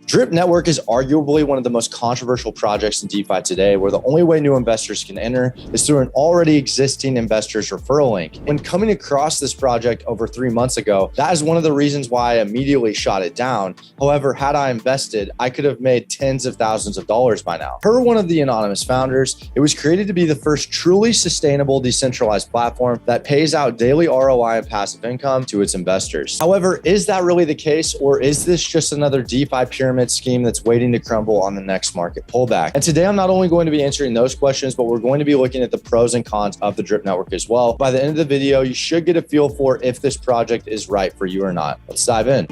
Drip Network is arguably one of the most controversial projects in DeFi today, where the only way new investors can enter is through an already existing investor's referral link. When coming across this project over 3 months ago, that is one of the reasons why I immediately shot it down. However, had I invested, I could have made tens of thousands of dollars by now. Per one of the anonymous founders, it was created to be the first truly sustainable decentralized platform that pays out daily ROI and passive income to its investors. However, is that really the case, or is this just another DeFi pyramid scheme that's waiting to crumble on the next market pullback? And today I'm not only going to be answering those questions, but we're going to be looking at the pros and cons of the Drip Network as well. By the end of the video, you should get a feel for if this project is right for you or not. Let's dive in.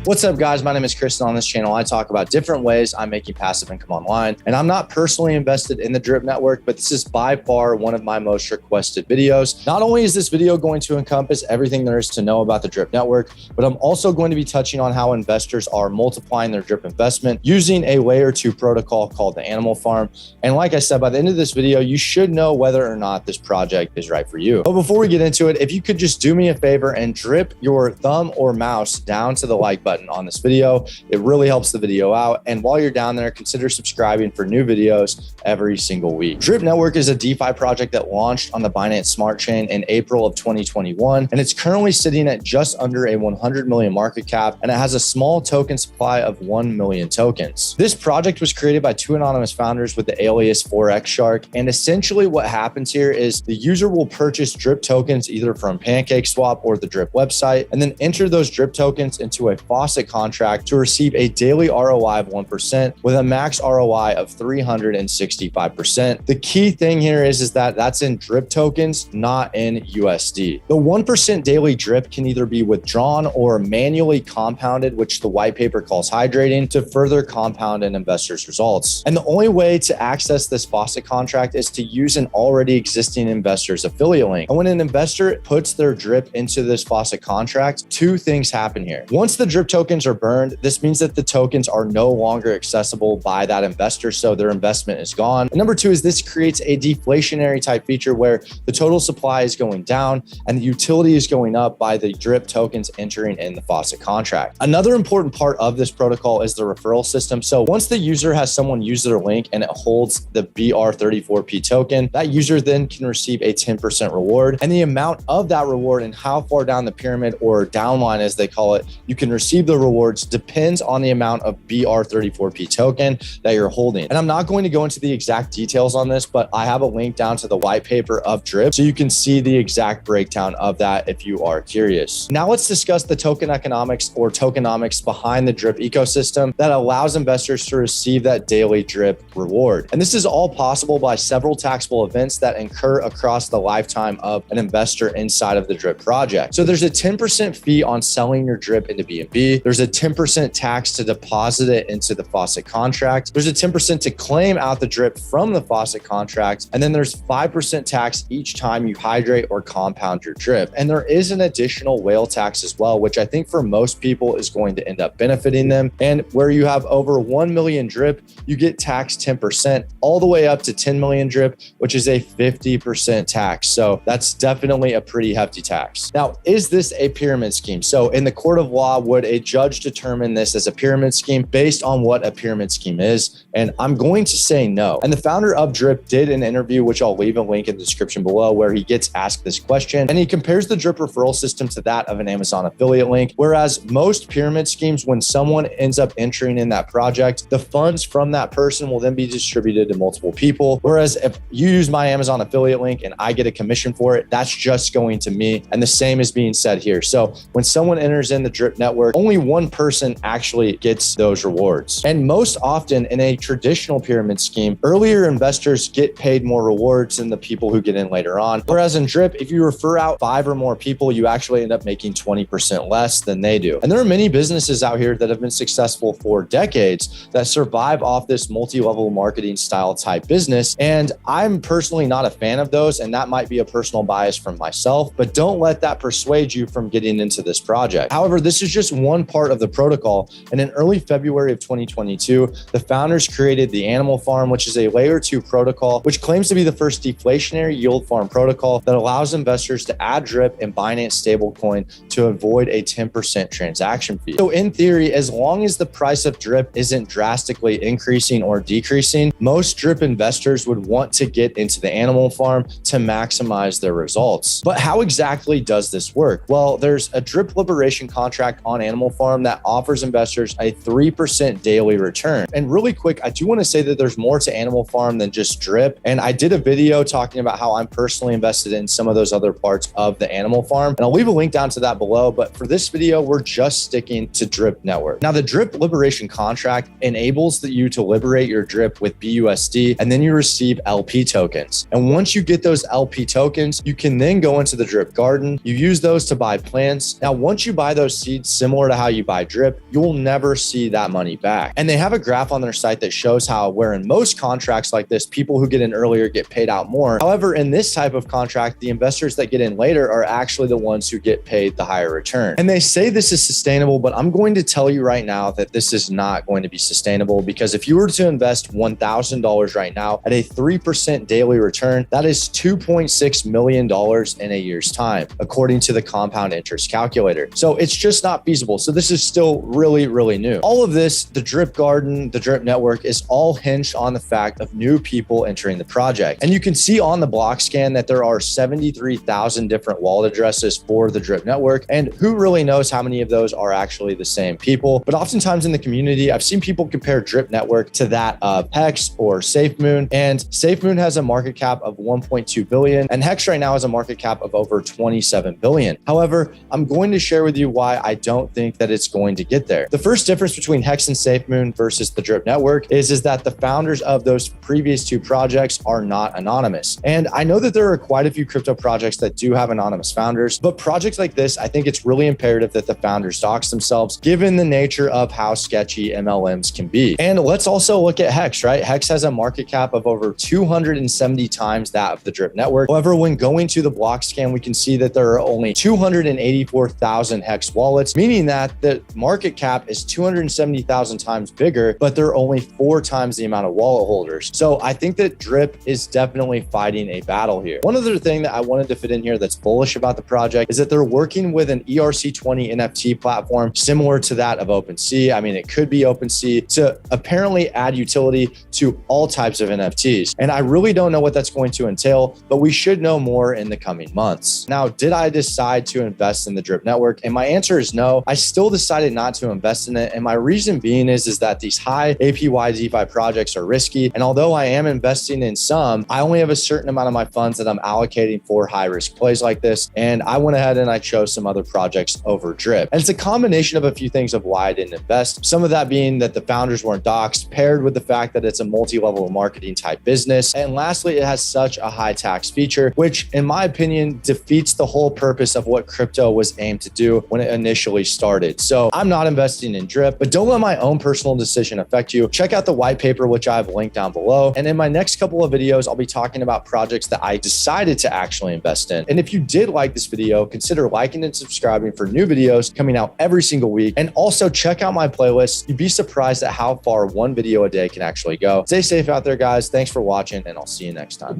What's up, guys? My name is Chris, and on this channel, I talk about different ways I'm making passive income online. And I'm not personally invested in the Drip Network, but this is by far one of my most requested videos. Not only is this video going to encompass everything there is to know about the Drip Network, but I'm also going to be touching on how investors are multiplying their Drip investment using a layer 2 protocol called the Animal Farm. And like I said, by the end of this video, you should know whether or not this project is right for you. But before we get into it, if you could just do me a favor and drip your thumb or mouse down to the like button on this video, it really helps the video out. And while you're down there, consider subscribing for new videos every single week. Drip Network is a DeFi project that launched on the Binance Smart Chain in April of 2021, and it's currently sitting at just under a 100 million market cap, and it has a small token supply of 1 million tokens. This project was created by two anonymous founders with the alias 4X Shark, and essentially what happens here is the user will purchase Drip tokens either from PancakeSwap or the Drip website, and then enter those Drip tokens into a faucet contract to receive a daily ROI of 1% with a max ROI of 365%. The key thing here is that that's in Drip tokens, not in USD. The 1% daily Drip can either be withdrawn or manually compounded, which the white paper calls hydrating, to further compound an investor's results. And the only way to access this faucet contract is to use an already existing investor's affiliate link. And when an investor puts their Drip into this faucet contract, two things happen here. Once the Drip tokens are burned, this means that the tokens are no longer accessible by that investor, so their investment is gone. And number two is this creates a deflationary type feature where the total supply is going down and the utility is going up by the Drip tokens entering in the faucet contract. Another important part of this protocol is the referral system. So once the user has someone use their link and it holds the BR34P token, that user then can receive a 10% reward. And the amount of that reward and how far down the pyramid, or downline as they call it, you can receive the rewards depends on the amount of BR34P token that you're holding. And I'm not going to go into the exact details on this, but I have a link down to the white paper of Drip so you can see the exact breakdown of that if you are curious. Now let's discuss the token economics or tokenomics behind the Drip ecosystem that allows investors to receive that daily Drip reward. And this is all possible by several taxable events that incur across the lifetime of an investor inside of the Drip project. So there's a 10% fee on selling your Drip into BNB. There's a 10% tax to deposit it into the faucet contract. There's a 10% to claim out the Drip from the faucet contract. And then there's 5% tax each time you hydrate or compound your Drip. And there is an additional whale tax as well, which I think for most people is going to end up benefiting them. And where you have over 1 million Drip, you get taxed 10% all the way up to 10 million Drip, which is a 50% tax. So that's definitely a pretty hefty tax. Now, is this a pyramid scheme? So in the court of law, would a judge determine this as a pyramid scheme based on what a pyramid scheme is? And I'm going to say no. And the founder of Drip did an interview, which I'll leave a link in the description below, where he gets asked this question. And he compares the Drip referral system to that of an Amazon affiliate link. Whereas most pyramid schemes, when someone ends up entering in that project, the funds from that person will then be distributed to multiple people. Whereas if you use my Amazon affiliate link and I get a commission for it, that's just going to me. And the same is being said here. So when someone enters in the Drip network, only one person actually gets those rewards. And most often in a traditional pyramid scheme, earlier investors get paid more rewards than the people who get in later on. Whereas in Drip, if you refer out 5 or more people, you actually end up making 20% less than they do. And there are many businesses out here that have been successful for decades that survive off this multi-level marketing style type business. And I'm personally not a fan of those. And that might be a personal bias from myself, but don't let that persuade you from getting into this project. However, this is just one one part of the protocol. And in early February of 2022, the founders created the Animal Farm, which is a layer 2 protocol, which claims to be the first deflationary yield farm protocol that allows investors to add drip and Binance stablecoin to avoid a 10% transaction fee. So in theory, as long as the price of drip isn't drastically increasing or decreasing, most drip investors would want to get into the Animal Farm to maximize their results. But how exactly does this work? Well, there's a drip liberation contract on Animal Farm that offers investors a 3% daily return. And really quick, I do want to say that there's more to Animal Farm than just drip. And I did a video talking about how I'm personally invested in some of those other parts of the Animal Farm. And I'll leave a link down to that below. But for this video, we're just sticking to drip network. Now, the drip liberation contract enables you to liberate your drip with BUSD, and then you receive LP tokens. And once you get those LP tokens, you can then go into the drip garden. You use those to buy plants. Now, once you buy those seeds, similar to how you buy drip, you'll never see that money back. And they have a graph on their site that shows how, where in most contracts like this, people who get in earlier get paid out more. However, in this type of contract, the investors that get in later are actually the ones who get paid the higher return. And they say this is sustainable, but I'm going to tell you right now that this is not going to be sustainable, because if you were to invest $1,000 right now at a 3% daily return, that is $2.6 million in a year's time, according to the compound interest calculator. So it's just not feasible. So this is still really, really new. All of this, the drip garden, the drip network, is all hinged on the fact of new people entering the project. And you can see on the block scan that there are 73,000 different wallet addresses for the drip network. And who really knows how many of those are actually the same people? But oftentimes in the community, I've seen people compare drip network to that of Hex or SafeMoon. And SafeMoon has a market cap of 1.2 billion, and Hex right now has a market cap of over 27 billion. However, I'm going to share with you why I don't think that it's going to get there. The first difference between Hex and SafeMoon versus the drip network is that the founders of those previous two projects are not anonymous. And I know that there are quite a few crypto projects that do have anonymous founders, but projects like this, I think it's really imperative that the founders dox themselves, given the nature of how sketchy MLMs can be. And let's also look at Hex, right? Hex has a market cap of over 270 times that of the drip network. However, when going to the block scan, we can see that there are only 284,000 Hex wallets, meaning that the market cap is 270,000 times bigger, but there are only 4 times the amount of wallet holders. So I think that drip is definitely fighting a battle here. One other thing that I wanted to fit in here that's bullish about the project is that they're working with an ERC20 NFT platform similar to that of OpenSea. I mean, it could be OpenSea, to apparently add utility to all types of NFTs. And I really don't know what that's going to entail, but we should know more in the coming months. Now, did I decide to invest in the drip network? And my answer is no. I still decided not to invest in it. And my reason being is that these high APY DeFi projects are risky. And although I am investing in some, I only have a certain amount of my funds that I'm allocating for high risk plays like this. And I went ahead and I chose some other projects over drip. And it's a combination of a few things of why I didn't invest. Some of that being that the founders weren't doxed, paired with the fact that it's a multi-level marketing type business. And lastly, it has such a high tax feature, which in my opinion defeats the whole purpose of what crypto was aimed to do when it initially started. So I'm not investing in drip, but don't let my own personal decision affect you. Check out the white paper, which I have linked down below. And in my next couple of videos, I'll be talking about projects that I decided to actually invest in. And if you did like this video, consider liking and subscribing for new videos coming out every single week. And also check out my playlist. You'd be surprised at how far one video a day can actually go. Stay safe out there, guys. Thanks for watching, and I'll see you next time.